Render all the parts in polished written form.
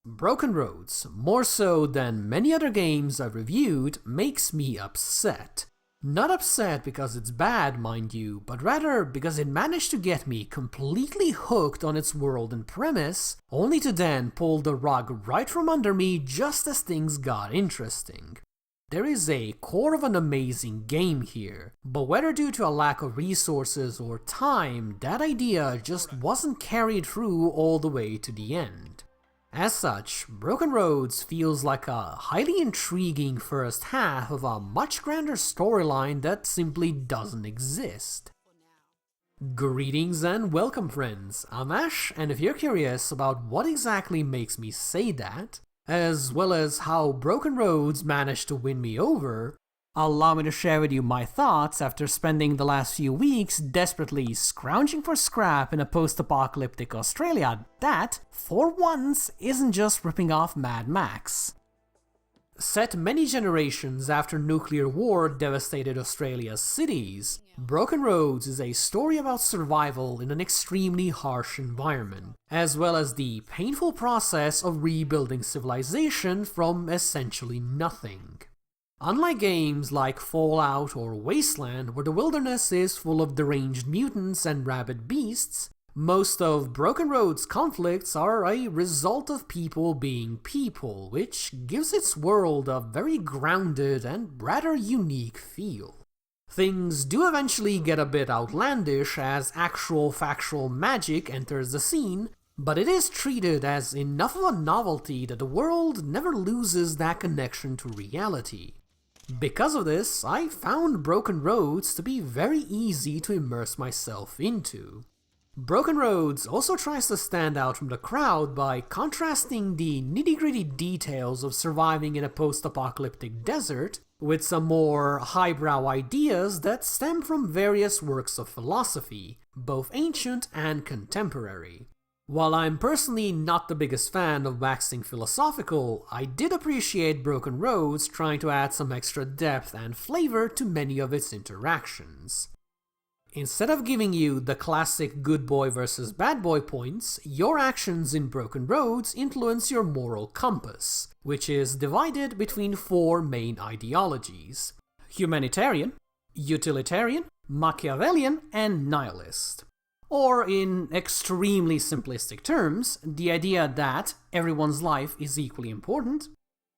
Broken Roads, more so than many other games I've reviewed, makes me upset. Not upset because it's bad, mind you, but rather because it managed to get me completely hooked on its world and premise, only to then pull the rug right from under me just as things got interesting. There is a core of an amazing game here, but whether due to a lack of resources or time, that idea just wasn't carried through all the way to the end. As such, Broken Roads feels like a highly intriguing first half of a much grander storyline that simply doesn't exist. Greetings and welcome friends, I'm Ash, and if you're curious about what exactly makes me say that, as well as how Broken Roads managed to win me over, allow me to share with you my thoughts after spending the last few weeks desperately scrounging for scrap in a post-apocalyptic Australia that, for once, isn't just ripping off Mad Max. Set many generations after nuclear war devastated Australia's cities, Broken Roads is a story about survival in an extremely harsh environment, as well as the painful process of rebuilding civilization from essentially nothing. Unlike games like Fallout or Wasteland, where the wilderness is full of deranged mutants and rabid beasts, most of Broken Road's conflicts are a result of people being people, which gives its world a very grounded and rather unique feel. Things do eventually get a bit outlandish as actual factual magic enters the scene, but it is treated as enough of a novelty that the world never loses that connection to reality. Because of this, I found Broken Roads to be very easy to immerse myself into. Broken Roads also tries to stand out from the crowd by contrasting the nitty-gritty details of surviving in a post-apocalyptic desert with some more highbrow ideas that stem from various works of philosophy, both ancient and contemporary. While I'm personally not the biggest fan of waxing philosophical, I did appreciate Broken Roads trying to add some extra depth and flavor to many of its interactions. Instead of giving you the classic good boy versus bad boy points, your actions in Broken Roads influence your moral compass, which is divided between four main ideologies: humanitarian, utilitarian, Machiavellian, and nihilist. Or, in extremely simplistic terms, the idea that everyone's life is equally important,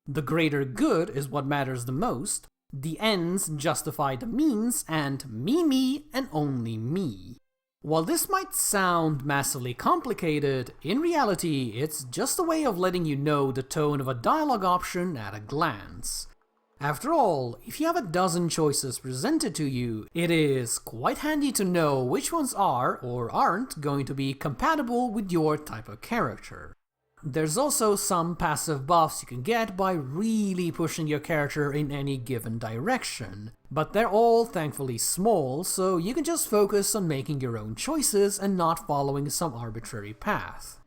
the greater good is what matters the most, the ends justify the means, and me, and only me. While this might sound massively complicated, in reality it's just a way of letting you know the tone of a dialogue option at a glance. After all, if you have a dozen choices presented to you, it is quite handy to know which ones are or aren't going to be compatible with your type of character. There's also some passive buffs you can get by really pushing your character in any given direction, but they're all thankfully small, so you can just focus on making your own choices and not following some arbitrary path.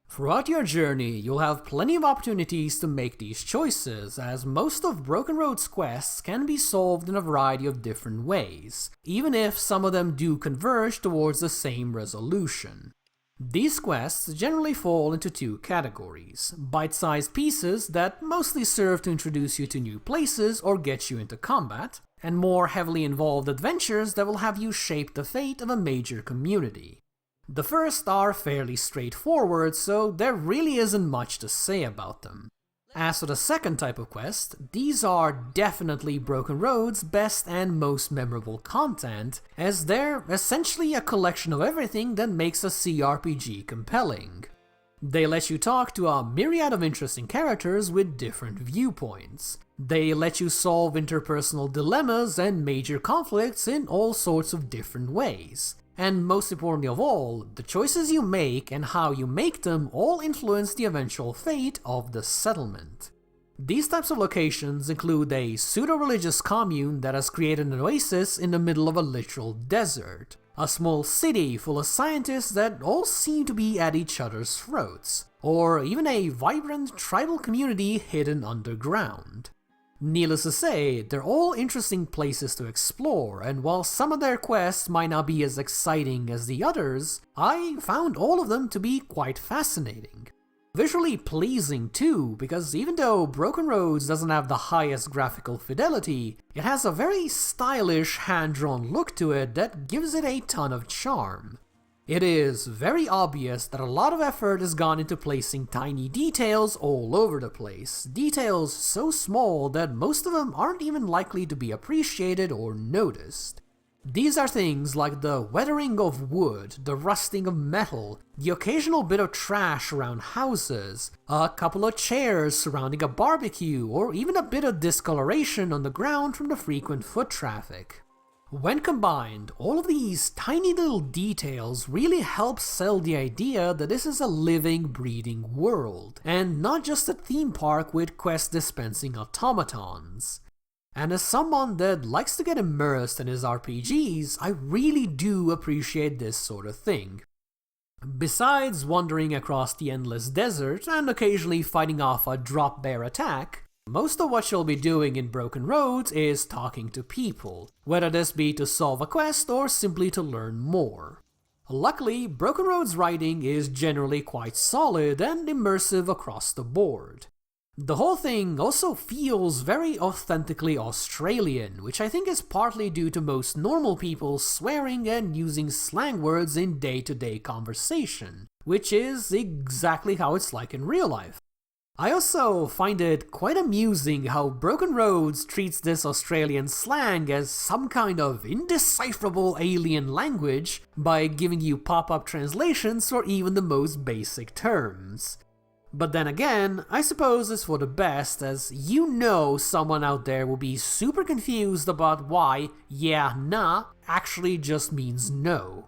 Throughout your journey, you'll have plenty of opportunities to make these choices, as most of Broken Road's quests can be solved in a variety of different ways, even if some of them do converge towards the same resolution. These quests generally fall into two categories: bite-sized pieces that mostly serve to introduce you to new places or get you into combat, and more heavily involved adventures that will have you shape the fate of a major community. The first are fairly straightforward, so there really isn't much to say about them. As for the second type of quest, these are definitely Broken Road's best and most memorable content, as they're essentially a collection of everything that makes a cRPG compelling. They let you talk to a myriad of interesting characters with different viewpoints. They let you solve interpersonal dilemmas and major conflicts in all sorts of different ways. And most importantly of all, the choices you make and how you make them all influence the eventual fate of the settlement. These types of locations include a pseudo-religious commune that has created an oasis in the middle of a literal desert, a small city full of scientists that all seem to be at each other's throats, or even a vibrant tribal community hidden underground. Needless to say, they're all interesting places to explore, and while some of their quests might not be as exciting as the others, I found all of them to be quite fascinating. Visually pleasing too, because even though Broken Roads doesn't have the highest graphical fidelity, it has a very stylish hand-drawn look to it that gives it a ton of charm. It is very obvious that a lot of effort has gone into placing tiny details all over the place, details so small that most of them aren't even likely to be appreciated or noticed. These are things like the weathering of wood, the rusting of metal, the occasional bit of trash around houses, a couple of chairs surrounding a barbecue, or even a bit of discoloration on the ground from the frequent foot traffic. When combined, all of these tiny little details really help sell the idea that this is a living, breathing world, and not just a theme park with quest dispensing automatons. And as someone that likes to get immersed in his RPGs, I really do appreciate this sort of thing. Besides wandering across the endless desert and occasionally fighting off a drop bear attack, most of what you'll be doing in Broken Roads is talking to people, whether this be to solve a quest or simply to learn more. Luckily, Broken Roads' writing is generally quite solid and immersive across the board. The whole thing also feels very authentically Australian, which I think is partly due to most normal people swearing and using slang words in day-to-day conversation, which is exactly how it's like in real life. I also find it quite amusing how Broken Roads treats this Australian slang as some kind of indecipherable alien language by giving you pop-up translations for even the most basic terms. But then again, I suppose it's for the best, as you know someone out there will be super confused about why yeah, nah actually just means no.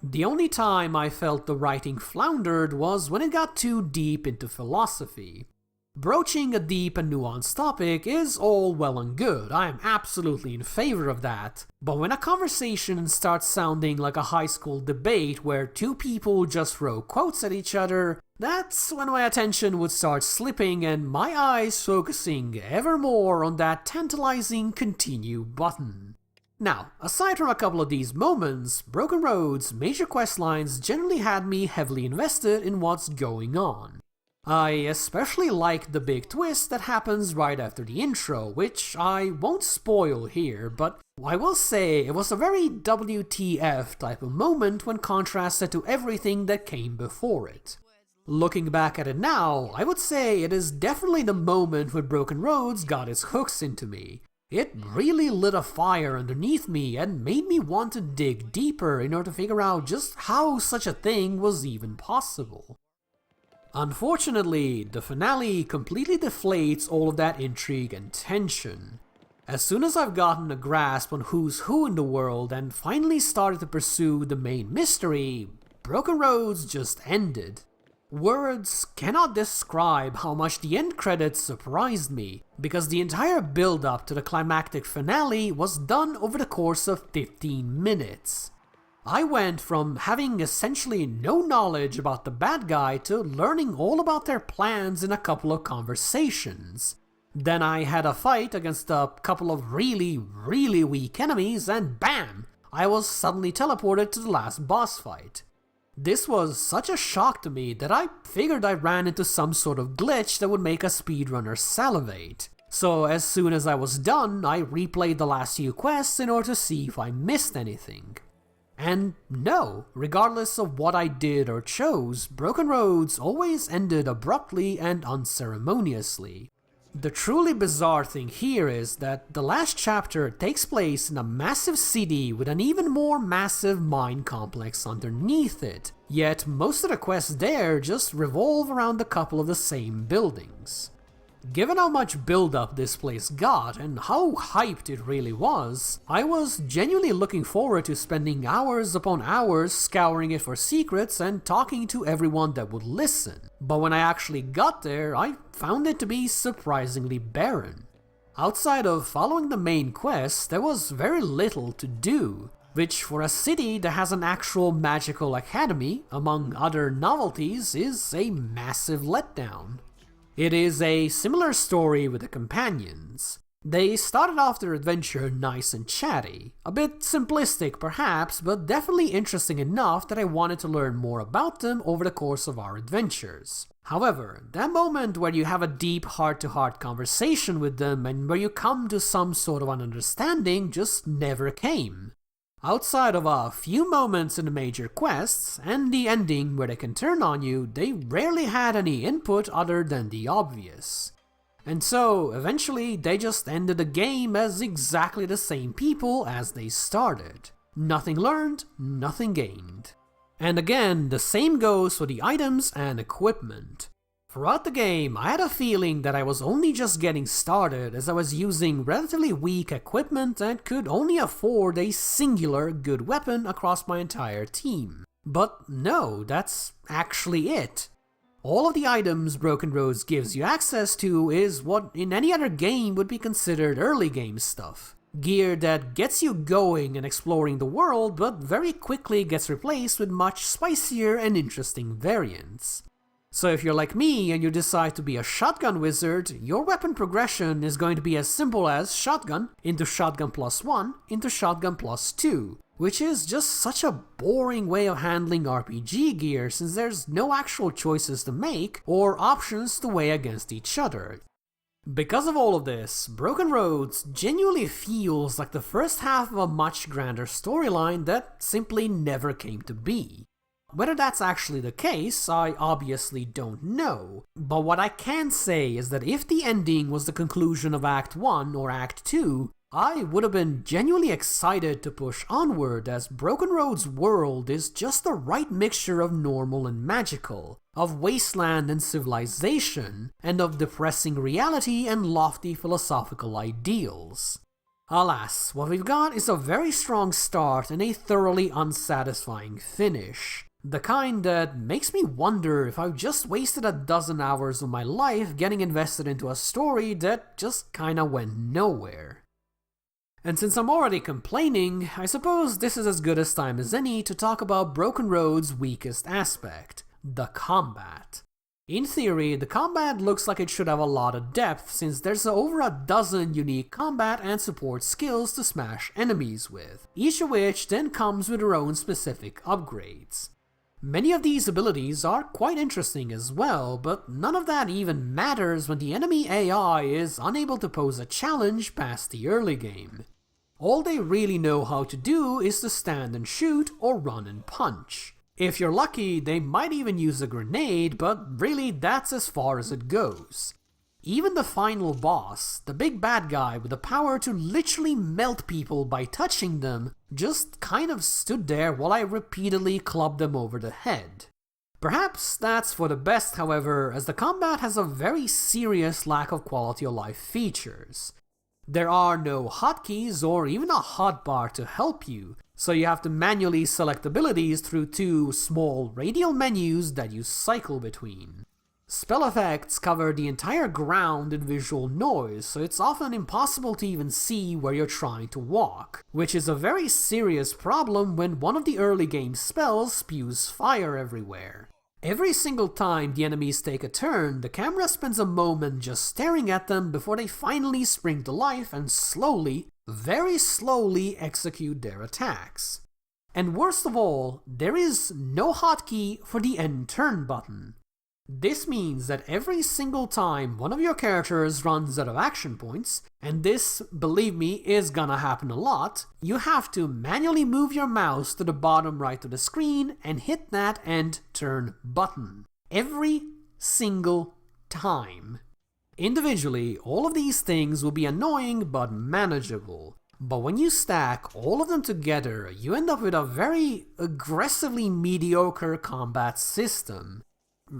The only time I felt the writing floundered was when it got too deep into philosophy. Broaching a deep and nuanced topic is all well and good, I am absolutely in favor of that, but when a conversation starts sounding like a high school debate where two people just throw quotes at each other, that's when my attention would start slipping and my eyes focusing ever more on that tantalizing continue button. Now, aside from a couple of these moments, Broken Roads' major questlines generally had me heavily invested in what's going on. I especially like the big twist that happens right after the intro, which I won't spoil here, but I will say it was a very WTF type of moment when contrasted to everything that came before it. Looking back at it now, I would say it is definitely the moment when Broken Roads got its hooks into me. It really lit a fire underneath me and made me want to dig deeper in order to figure out just how such a thing was even possible. Unfortunately, the finale completely deflates all of that intrigue and tension. As soon as I've gotten a grasp on who's who in the world and finally started to pursue the main mystery, Broken Roads just ended. Words cannot describe how much the end credits surprised me, because the entire build-up to the climactic finale was done over the course of 15 minutes. I went from having essentially no knowledge about the bad guy to learning all about their plans in a couple of conversations. Then I had a fight against a couple of really weak enemies and BAM! I was suddenly teleported to the last boss fight. This was such a shock to me that I figured I ran into some sort of glitch that would make a speedrunner salivate. So as soon as I was done, I replayed the last few quests in order to see if I missed anything. And no, regardless of what I did or chose, Broken Roads always ended abruptly and unceremoniously. The truly bizarre thing here is that the last chapter takes place in a massive city with an even more massive mine complex underneath it, yet most of the quests there just revolve around a couple of the same buildings. Given how much build-up this place got and how hyped it really was, I was genuinely looking forward to spending hours upon hours scouring it for secrets and talking to everyone that would listen. But when I actually got there, I found it to be surprisingly barren. Outside of following the main quest, there was very little to do, which for a city that has an actual magical academy, among other novelties, is a massive letdown. It is a similar story with the companions. They started off their adventure nice and chatty, a bit simplistic perhaps, but definitely interesting enough that I wanted to learn more about them over the course of our adventures. However, that moment where you have a deep heart-to-heart conversation with them and where you come to some sort of an understanding just never came. Outside of a few moments in the major quests, and the ending where they can turn on you, they rarely had any input other than the obvious. And so, eventually, they just ended the game as exactly the same people as they started. Nothing learned, nothing gained. And again, the same goes for the items and equipment. Throughout the game, I had a feeling that I was only just getting started as I was using relatively weak equipment and could only afford a singular good weapon across my entire team. But no, that's actually it. All of the items Broken Roads gives you access to is what in any other game would be considered early game stuff. Gear that gets you going and exploring the world, but very quickly gets replaced with much spicier and interesting variants. So if you're like me and you decide to be a shotgun wizard, your weapon progression is going to be as simple as shotgun into shotgun +1 into shotgun +2, which is just such a boring way of handling RPG gear since there's no actual choices to make or options to weigh against each other. Because of all of this, Broken Roads genuinely feels like the first half of a much grander storyline that simply never came to be. Whether that's actually the case, I obviously don't know, but what I can say is that if the ending was the conclusion of Act 1 or Act 2, I would have been genuinely excited to push onward as Broken Road's world is just the right mixture of normal and magical, of wasteland and civilization, and of depressing reality and lofty philosophical ideals. Alas, what we've got is a very strong start and a thoroughly unsatisfying finish. The kind that makes me wonder if I've just wasted a dozen hours of my life getting invested into a story that just kinda went nowhere. And since I'm already complaining, I suppose this is as good a time as any to talk about Broken Road's weakest aspect, the combat. In theory, the combat looks like it should have a lot of depth since there's over a dozen unique combat and support skills to smash enemies with, each of which then comes with their own specific upgrades. Many of these abilities are quite interesting as well, but none of that even matters when the enemy AI is unable to pose a challenge past the early game. All they really know how to do is to stand and shoot or run and punch. If you're lucky, they might even use a grenade, but really that's as far as it goes. Even the final boss, the big bad guy with the power to literally melt people by touching them, just kind of stood there while I repeatedly clubbed them over the head. Perhaps that's for the best, however, as the combat has a very serious lack of quality of life features. There are no hotkeys or even a hotbar to help you, so you have to manually select abilities through two small radial menus that you cycle between. Spell effects cover the entire ground in visual noise, so it's often impossible to even see where you're trying to walk, which is a very serious problem when one of the early game spells spews fire everywhere. Every single time the enemies take a turn, the camera spends a moment just staring at them before they finally spring to life and slowly, very slowly execute their attacks. And worst of all, there is no hotkey for the end turn button. This means that every single time one of your characters runs out of action points, and this, believe me, is gonna happen a lot, you have to manually move your mouse to the bottom right of the screen and hit that end turn button. Every single time. Individually, all of these things will be annoying but manageable. But when you stack all of them together, you end up with a very aggressively mediocre combat system.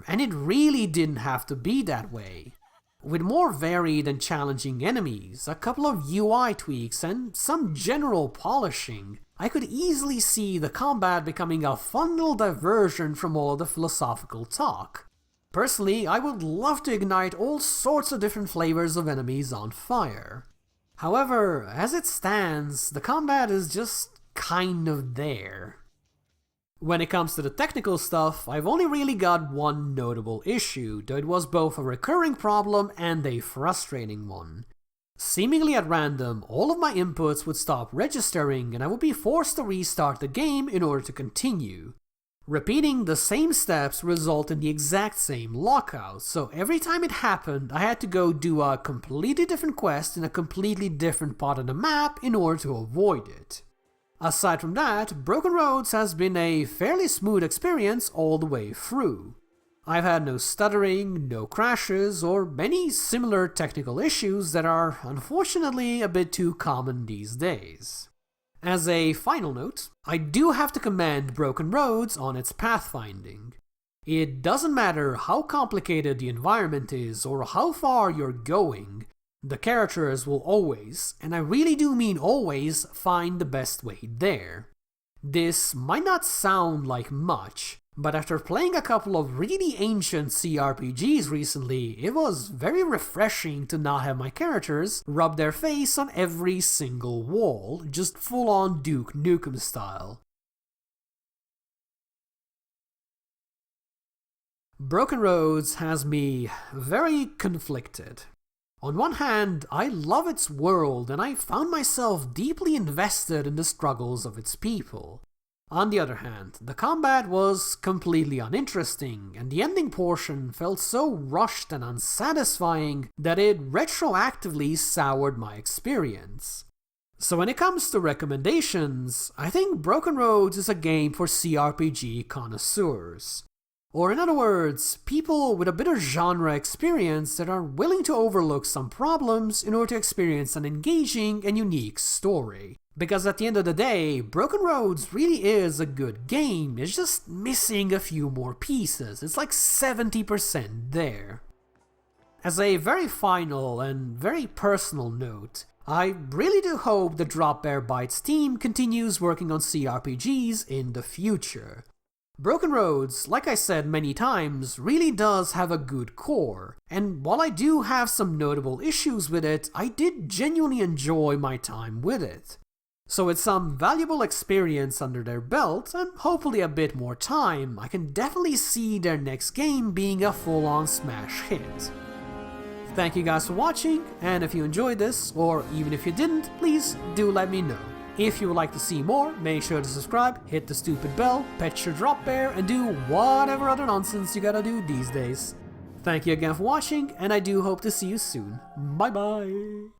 And it really didn't have to be that way. With more varied and challenging enemies, a couple of UI tweaks, and some general polishing, I could easily see the combat becoming a fun little diversion from all the philosophical talk. Personally, I would love to ignite all sorts of different flavors of enemies on fire. However, as it stands, the combat is just kind of there. When it comes to the technical stuff, I've only really got one notable issue, though it was both a recurring problem and a frustrating one. Seemingly at random, all of my inputs would stop registering and I would be forced to restart the game in order to continue. Repeating the same steps result in the exact same lockout, so every time it happened, I had to go do a completely different quest in a completely different part of the map in order to avoid it. Aside from that, Broken Roads has been a fairly smooth experience all the way through. I've had no stuttering, no crashes, or many similar technical issues that are unfortunately a bit too common these days. As a final note, I do have to commend Broken Roads on its pathfinding. It doesn't matter how complicated the environment is or how far you're going, the characters will always, and I really do mean always, find the best way there. This might not sound like much, but after playing a couple of really ancient cRPGs recently, it was very refreshing to not have my characters rub their face on every single wall, just full-on Duke Nukem style. Broken Roads has me very conflicted. On one hand, I love its world and I found myself deeply invested in the struggles of its people. On the other hand, the combat was completely uninteresting, and the ending portion felt so rushed and unsatisfying that it retroactively soured my experience. So when it comes to recommendations, I think Broken Roads is a game for cRPG connoisseurs. Or in other words, people with a bit of genre experience that are willing to overlook some problems in order to experience an engaging and unique story. Because at the end of the day, Broken Roads really is a good game, it's just missing a few more pieces. It's like 70% there. As a very final and very personal note, I really do hope the Drop Bear Bytes team continues working on cRPGs in the future. Broken Roads, like I said many times, really does have a good core, and while I do have some notable issues with it, I did genuinely enjoy my time with it. So with some valuable experience under their belt, and hopefully a bit more time, I can definitely see their next game being a full-on smash hit. Thank you guys for watching, and if you enjoyed this, or even if you didn't, please do let me know. If you would like to see more, make sure to subscribe, hit the stupid bell, pet your drop bear, and do whatever other nonsense you gotta do these days. Thank you again for watching, and I do hope to see you soon. Bye bye!